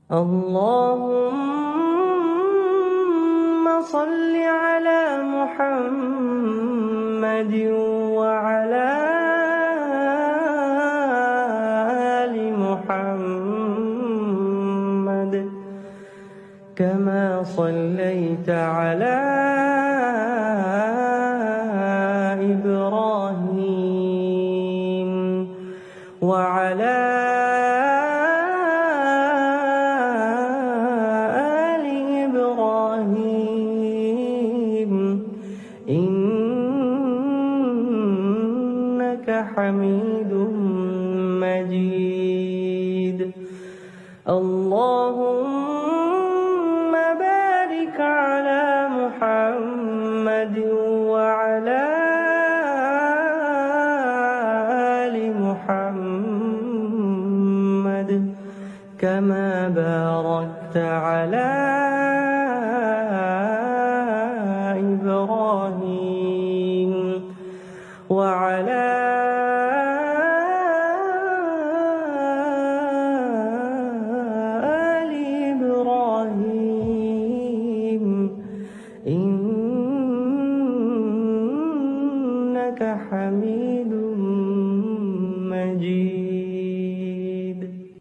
اللهم صل على محمد وعلى آل محمد كما صليت على إبراهيم وعلى آل إبراهيم إنك حميد مجيد. اللهم بارك على محمد وعلى آل محمد كما باركت على إبراهيم وعلى آل إبراهيم إنك حميد